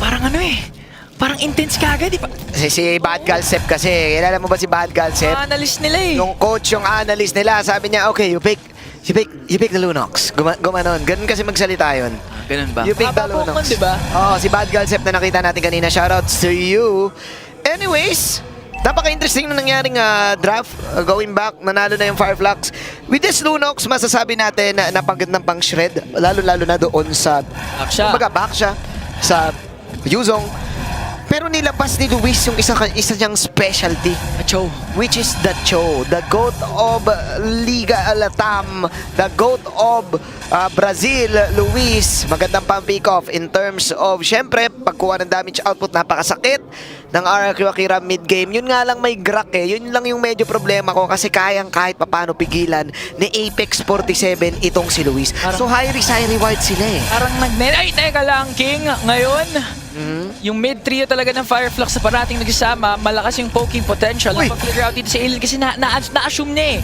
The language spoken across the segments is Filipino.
parang ano eh. Parang intense kagad, di ba? Si Bad Galsep kasi, kilala mo ba si Bad Galsep? Analyst nila eh. Yung coach, yung analyst nila, sabi niya, okay, you pick the Lunox. Gumanon. Ganun kasi magsalita yun. Ganun ba? You pick the Haba Lunox. Pokemon, di ba? Oo, si Bad Galsep na nakita natin kanina. Shoutouts to you. Anyways, napaka-interesting na nangyaring draft. Going back, nanalo na yung Fireflux. With this Lunox, masasabi natin na napagandang pang shred. Lalo-lalo na doon sa... Aksha. Kumbaga, back siya sa Yuzong. Pero nilabas ni Luis yung isa niyang specialty, Acho. which is the Cho, the GOAT of Liga Latam, the GOAT of Brazil, Luis. Magandang pang-pick off in terms of, syempre, pagkuha ng damage output, napakasakit ng RRQ Akira mid-game. Yun nga lang may Grak eh. Yun lang yung medyo problema ko kasi kayang kahit papano pigilan ni Apex 47 itong si Luis. So high risk, high reward sila eh. Parang ay, teka lang, King. Ngayon, yung mid-trio talaga ng Fireflux na parating nagsasama, malakas yung poking potential. Uy! Napag-figure out dito si Alien kasi na-assume niya eh.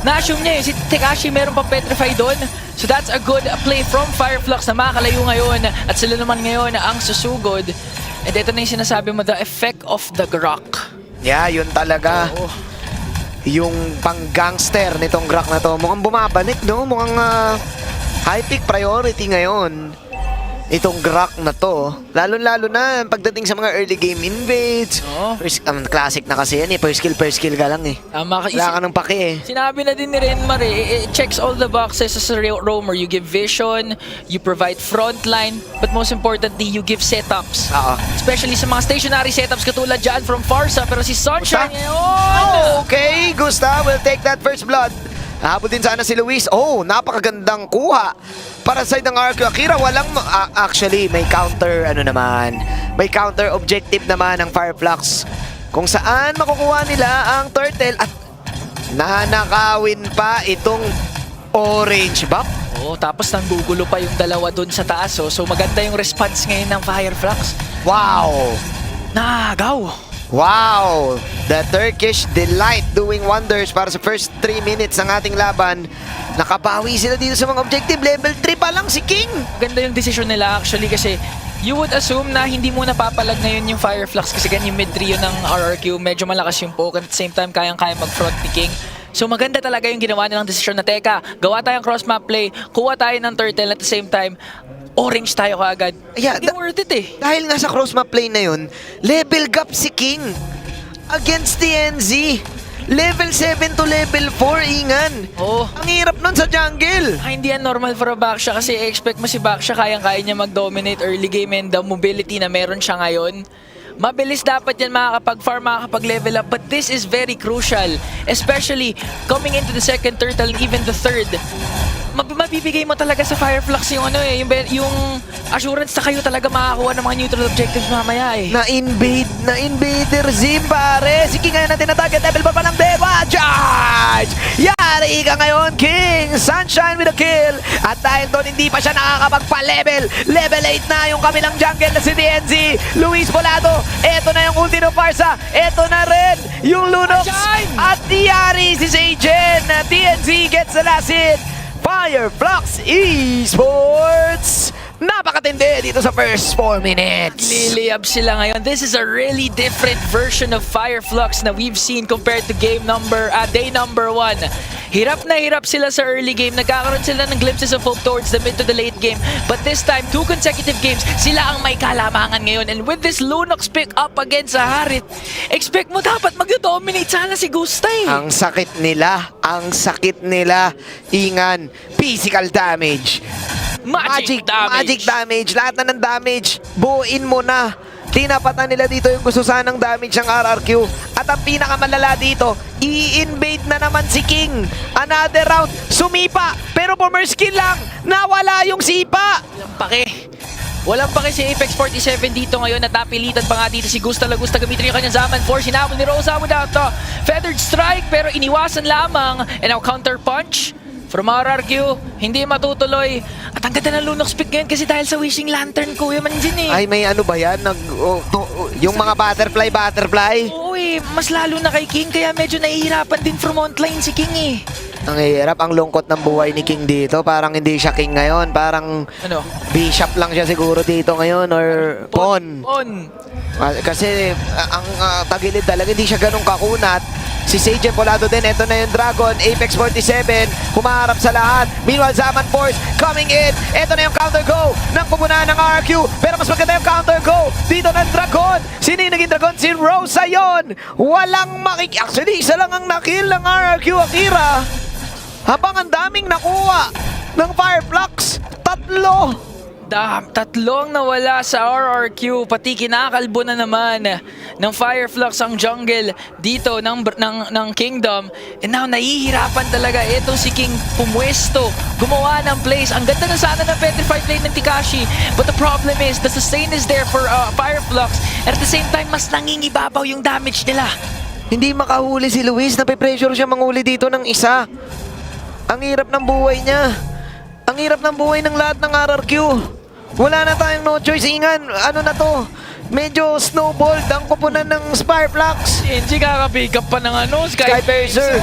Na-assume niya eh. Si Tekashi meron pang petrify doon. So that's a good play from Fireflux na makakalayo ngayon. At sila naman ngayon ang susugod. And ito na yung sinasabi mo, the effect of the Grok. Yeah, yun talaga. Oo. Yung pang-gangster nitong Grak na to. Mukhang bumabalik, no? Mukhang high pick priority ngayon. Itong Grak na to. Lalo-lalo na pagdating sa mga early game invades. Oo. First, classic na kasi yan eh. Per skill ka lang eh. Tama ka. Wala ka ng pake eh. Sinabi na din ni Renmar eh, it checks all the boxes as a roamer. You give vision, you provide frontline, but most importantly, you give setups. Oo. Especially sa mga stationary setups katulad dyan from Farsa. Pero si Sunshine Gusta? ngayon! Okay, Gusta will take that first blood. Nahabol din sana si Luis. Oh, napakagandang kuha. Para sa side ng RQ Akira, walang... actually, may counter, may counter objective naman ng Fireflux. Kung saan makukuha nila ang turtle at nanakawin pa itong orange buff. Oh, tapos nanggugulo pa yung dalawa dun sa taas. Oh. So maganda yung response ngayon ng Fireflux. Wow! Nagaw! Wow! The Turkish Delight doing wonders para sa first 3 minutes ng ating laban. Nakabawi sila dito sa mga objective. Level 3 pa lang si King. Ganda yung decision nila actually kasi you would assume na hindi mo napapalag ngayon yung Fireflux kasi ganyan yung mid-trio ng RRQ. Medyo malakas yung poke at the same time kayang-kaya mag-front picking. So maganda talaga yung ginawa nilang desisyon na teka, gawa tayong cross-map play, kuha tayo ng turtle at the same time, orange tayo kaagad. Yeah, Hindi worth it eh. Dahil nga sa cross-map play na yun, level gap si King against TNZ. Level 7 to level 4, Ingan. Oo. Ang hirap nun sa jungle. Hindi yan normal for a Baksha kasi expect mo si Baksha kayang-kaya niya mag-dominate early game and the mobility na meron siya ngayon. Mabilis dapat yan makakapag-farm, makakapag-level up, but this is very crucial. Especially coming into the second turtle and even the third. Mabibigay mo talaga sa Fireflux yung yung assurance na kayo talaga makakuha ng mga neutral objectives mamaya eh. Na invader Zim, pare. Si King ngayon natin na-target. Level 4 pa lang, Deva. Charge! Yari ka ngayon, King. Sunshine with a kill. At dahil doon, hindi pa siya nakakapagpa-level. Level 8 na yung kabilang jungle na si TNZ. Luis Volado. Eto na yung ulti ng Farsa. Eto na rin yung Lunox. Sunshine! At Yari si Sagen. TNZ gets the last hit. Fireflux Esports! Napakatindi dito sa first 4 minutes. Liliab sila ngayon. This is a really different version of Fireflux na we've seen compared to day number 1. Hirap na hirap sila sa early game. Nagkakaroon sila ng glimpses of hope towards the mid to the late game. But this time, 2 consecutive games, sila ang may kalamangan ngayon. And with this Lunox pick up against sa Harit, expect mo dapat mag-dominate sana si Gusta eh. Ang sakit nila, Ingan. Physical damage. Magic damage. Lahat na ng damage. Buuin mo na. Tinapatan nila dito yung gusto sanang damage ng RRQ. At ang pinakamalala dito, i-invade na naman si King. Another round, sumipa. Pero bomber skill lang, nawala yung sipa. Walang pake si Apex 47 dito ngayon at napilitan pa nga dito si Gusta Lagusta gamitin yung kanyang Zaman 4. Sinabol ni Rosa without the feathered strike pero iniwasan lamang. And now counter punch from RRQ, hindi matutuloy. At ang ganda ng Lunox pick ngayon kasi dahil sa Wishing Lantern, Kuya Manjin eh. Ay, may ano ba yan? Yung mga butterfly? Oo eh, mas lalo na kay King kaya medyo nahihirapan din from frontline si King eh. Ang hirap, ang lungkot ng buhay ni King dito. Parang hindi siya King ngayon. Parang Ano? Bishop lang siya siguro dito ngayon or Pawn. Pawn. Kasi ang tagilid talaga, hindi siya ganun kakunat. Si Sage Polado din, ito na yung Dragon, Apex 47, humaharap sa lahat. Meanwhile, Zaman Force coming in. Ito na yung counter go ng kubunan ng RQ. Pero mas maganda yung counter go dito ng Dragon. Sino yung naging Dragon? Si Rosa yon. Walang actually, isa lang ang nakill ng RQ Akira. Habang ang daming nakuha ng Fireflux, tatlo. Tatlo ang nawala sa RRQ, pati kinakalbo na naman ng Fireflux ang jungle dito ng Kingdom. And now, nahihirapan talaga ito si King pumwesto, gumawa ng plays. Ang ganda na sana ng petrified play ng Tikashi. But the problem is, the sustain is there for Fireflux. And at the same time, mas nangingibabaw yung damage nila. Hindi makahuli si Luis, nape-pressure siya manguli dito ng isa. Ang hirap ng buhay niya. Ang hirap ng buhay ng lahat ng RRQ. Wala na tayong no choice, Ingan. Ano na to? Medyo snowballed ang kupunan ng Fireflux. NG kaka-pick up pa ng Skypiercer.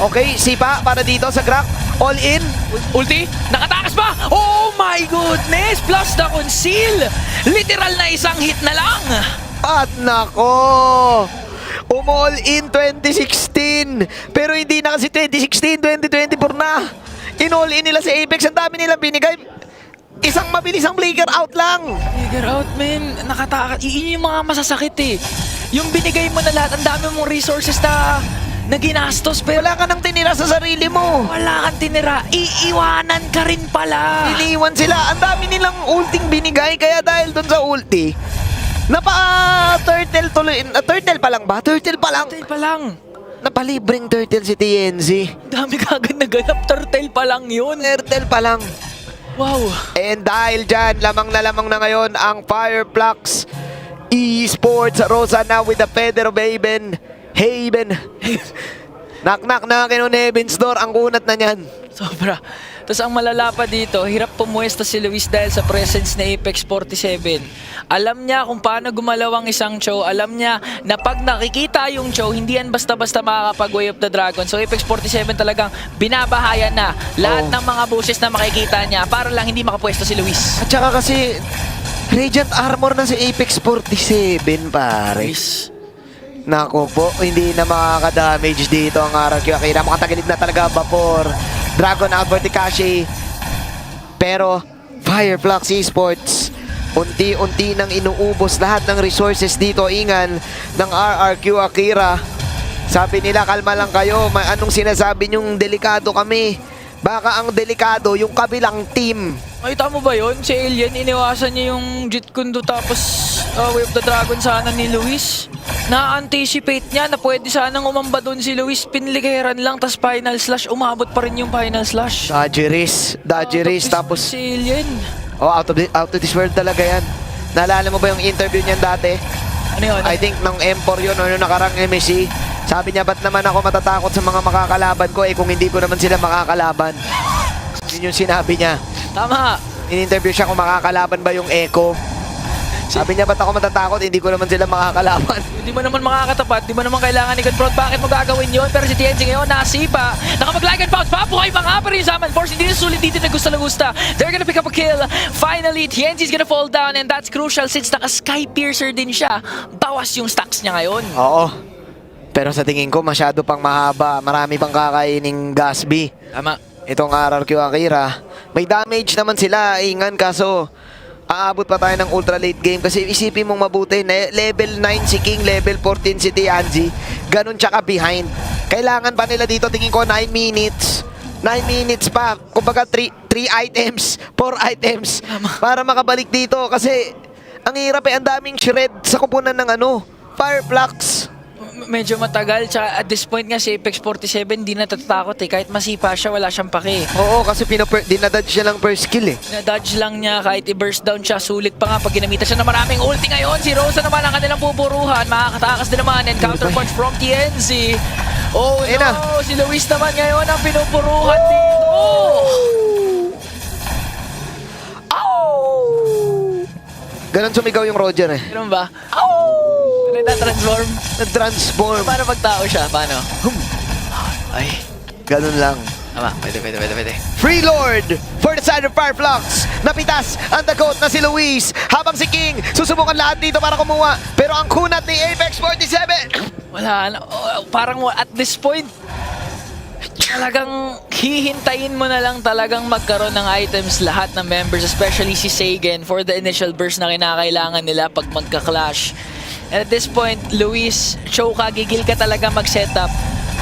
Okay, sipa para dito sa Grak. All in. Ulti, nakatakas pa! Oh my goodness! Plus the conceal! Literal na isang hit na lang! At nako! Umall in 2016. Pero hindi na kasi 2016, 2024 na. In-all in nila si Apex. Ang dami nilang binigay. Isang mabilisang flicker out lang. Figure out, man. Yun yung mga masasakit eh. Yung binigay mo na lahat, ang dami mong resources na ginastos, pero Wala ka nang tinira sa sarili mo. wala kang tinira. Iiwanan ka rin pala. Iniwan sila. Ang dami nilang ulting binigay. Kaya dahil dun sa ulti, turtle tuloy. Turtle pa lang ba? Turtle pa lang. Turtle pa lang. Napalibreng turtle si TNZ. Dami kagad naganap. Turtle pa lang yun. Turtle pa lang. Wow. And dahil dyan, lamang na ngayon ang Fireflux Esports. Rosa now with the Feather of Haven. Knock-knock na kinon Heaven's Door. Ang kunat na niyan. Sobra. Tapos ang malala pa dito, hirap pumuesta si Luis dahil sa presence ni Apex 47. Alam niya kung paano gumalaw ang isang Cho. Alam niya na pag nakikita yung Cho, hindi yan basta-basta makakapag-Way of the Dragon. So Apex 47 talagang binabahayan na lahat ng mga boses na makikita niya para lang hindi makapwesto si Luis. At saka kasi Radiant Armor na si Apex 47, pare. Luis. Naku po, hindi na makaka-damage dito ang RRQ Akira. Makatagilid na talaga Vapor. Dragon out for Tikashi. Pero Fireflux Esports, unti-unti nang inuubos lahat ng resources dito, Ingan, ng RRQ Akira. Sabi nila, kalma lang kayo. Anong sinasabi nyong delikado kami? Baka ang delikado yung kabilang team. Nakita mo ba yun? Si Alien, iniwasan niya yung Jeet Kune Do tapos Way of the Dragon sana ni Luis. Na-anticipate niya na pwede sanang umamba doon si Luis. Pinlikeran lang, tapos final slash. Umabot pa rin yung final slash. Dodgeries, tapos Si Alien. out of this world talaga yan. Naalala mo ba yung interview niyan dati? Ano yun? I think nung M4 yun o nung nakarang MSC. Sabi niya, ba't naman ako matatakot sa mga makakalaban ko kung hindi ko naman sila makakalaban? Yun yung sinabi niya. Tama. In-interview siya kung makakalaban ba yung Echo. Sabi niya, ba't ako matatakot? Hindi ko naman sila makakalaban. Hindi mo naman makakatapat. Hindi mo naman kailangan ni Confront. Bakit mo gagawin yun? Pero si TNG ngayon, nasipa. Nakamag-lag and bounce. Pabuhay pa nga pa rin sa Zaman Force. Hindi na sulit dito na gusto. They're gonna pick up a kill. Finally, TNG's gonna fall down and that's crucial since naka-Skypiercer din siya. Bawas yung stacks niya ngayon. Oo. Pero sa tingin ko, masyado pang mahaba. Marami pang kakaining Gasby. Tama. Itong RRQ Akira. May damage naman sila, Ingan, kaso aabot pa tayo ng ultra late game kasi isipin mong mabuti na level 9 si King, level 14 si Tianzi. Ganun tsaka behind. Kailangan pa nila dito, tingin ko 9 minutes. 9 minutes pa. Kumbaga 3 items, 4 items para makabalik dito kasi ang hirap ang daming shred sa kupunan ng Fireflux. Medyo matagal. Tsaka at this point nga si Apex 47 di natatakot Kahit masipa siya, wala siyang pake. Oo, kasi dinadodge siya lang per skill Na-dodge lang niya kahit i-burst down siya. Sulit pa nga pag ginamitan siya ng maraming ulti ngayon. Si Rosa naman ang kanilang pupuruhan. Makakatakas din naman and counterpunch from TNZ. Oh no, si Luis naman ngayon ang pinupuruhan dito. Ganon sumigaw yung Roger Ganun ba? Nagtatransform. Nag-transform. Paano pag tao siya? Paano? Ay. Ganun lang. Tama, pwede. Free Lord for the side of Fireflux. Napitas ang the GOAT na si Luis. Habang si King, susubukan lahat dito para kumuha. Pero ang kunat ni Apex 47. Wala na. Parang at this point, talagang hihintayin mo na lang talagang magkaroon ng items lahat ng members, especially si Sagan for the initial burst na kinakailangan nila pag magka-clash. And at this point, Luis, show ka, gigil ka talaga mag-setup.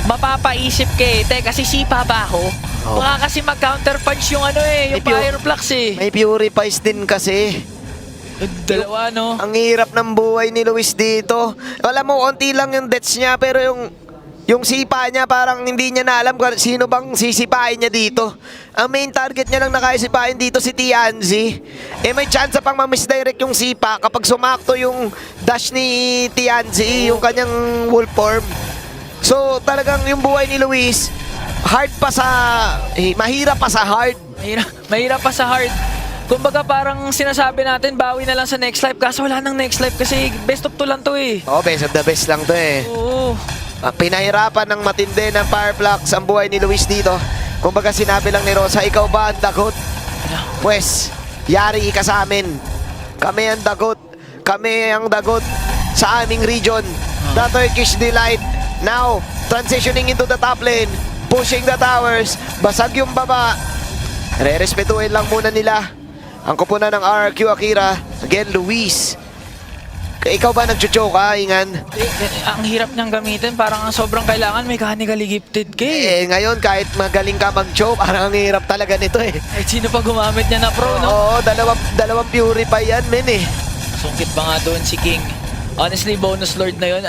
Mapapaisip ka eh, teka, sisipa ba ako? Oh. Baka kasi mag-counter punch yung yung Fireflux eh. May Purifies din kasi. Dalawa, no? Ang hirap ng buhay ni Luis dito. Alam mo, konti lang yung deaths niya, pero yung sipa niya, parang hindi niya na alam kung sino bang sisipain niya dito. Ang main target niya lang nakasipain dito si Tianzi. Eh may chance pang ma-misdirect yung sipa kapag sumakto yung dash ni Tianzi, yung kanyang wolf form. So talagang yung buhay ni Luis, hard pa sa... mahirap pa sa hard. Mahirap pa sa hard. Kumbaga parang sinasabi natin, bawi na lang sa next life. Kaso wala nang next life kasi best of 2 lang to eh. Oh, best of the best lang to eh. Oo. Pinahirapan ng matindi ng Fireflux ang buhay ni Luis dito. Kumbaga sinabi lang ni Rosa, ikaw ba ang dagot? Pwes, yari ka sa amin. Kami ang dagot. Kami ang dagot sa aming region. The Turkish Delight. Now, transitioning into the top lane. Pushing the towers. Basag yung baba. Re-respetuhin lang muna nila ang kupunan ng RRQ Akira. Again, Luis. Ikaw ba nag-choke ka, Ingan? Ang hirap niyang gamitin, parang sobrang kailangan mechanically gifted ka eh. Ngayon kahit magaling ka mag-choke, parang ang hirap talaga nito eh. Kahit sino pa gumamit niya na pro, no? Oo, dalawang purify yan, men eh. Sungkit pa nga doon si King. Honestly, bonus lord na yun.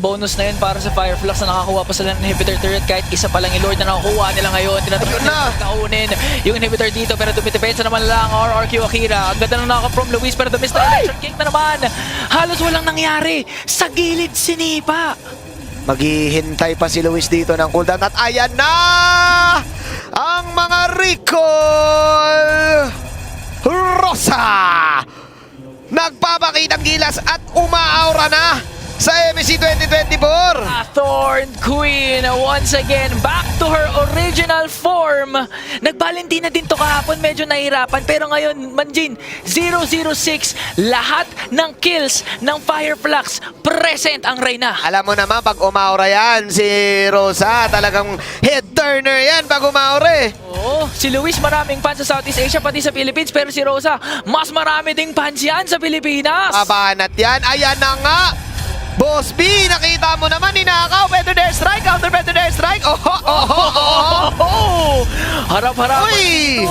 Bonus na yun para sa Fireflux na nakakuha pa sila ng inhibitor turret. Kahit isa pa lang yung lord na nakakuha nila ngayon. Tinatawag na kaunin yung inhibitor dito, pero dumitipetsa naman lang RRQ Akira. Ang ganda na naka from Luis, pero dumista Electric King na naman. Halos walang nangyari. Sa gilid sinipa. Maghihintay pa si Luis dito ng cooldown at ayan na ang mga recall. Rosa nagpapakitang gilas at umaaura na sa MSC 2024. Thorn Queen once again back to her original form. Nagbalentina din to kahapon, medyo nahirapan, pero ngayon Manjin 006, lahat ng kills ng Fireflux present ang Reyna. Alam mo naman pag umaura yan si Rosa, talagang head turner yan pag umaura eh. Oo, si Luis maraming fans sa Southeast Asia pati sa Philippines, pero si Rosa mas marami ding fans yan sa Pilipinas. Abanat yan, ayan na nga. Boss B, nakita mo naman, ninakaw, better dare strike, counter better dare strike. Harap-harap. Uy!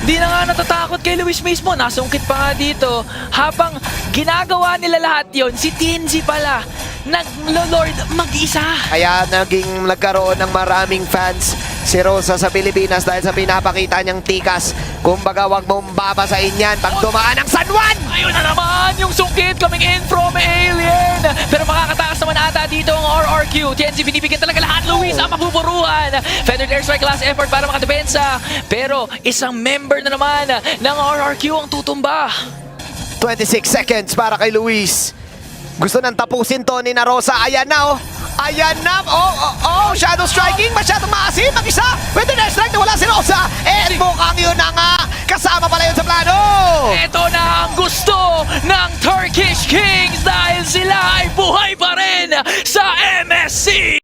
Di na nga natatakot kay Luis mismo. Nasungkit pa nga dito. Habang ginagawa nila lahat yon, si TNZ pala nag-lord mag-isa. Kaya nagkaroon ng maraming fans si Rosa sa Pilipinas dahil sa pinapakita niyang tikas. Kumbaga, wag mong babasahin yan pag dumaan ang San Juan! Ayun na naman yung sungkit coming in from Alien. Pero makakatakas naman ata dito ang RRQ. TNZ binibigyan talaga lahat. Luis ang mapupuruan. Feathered Airstrike last effort para makadepensa. Pero isang member na naman ng RRQ ang tutumba. 26 seconds para kay Luis. Gusto nang tapusin to ni na Rosa. Ayan na oh. Ayan na. Shadow striking. Masyadong maasim.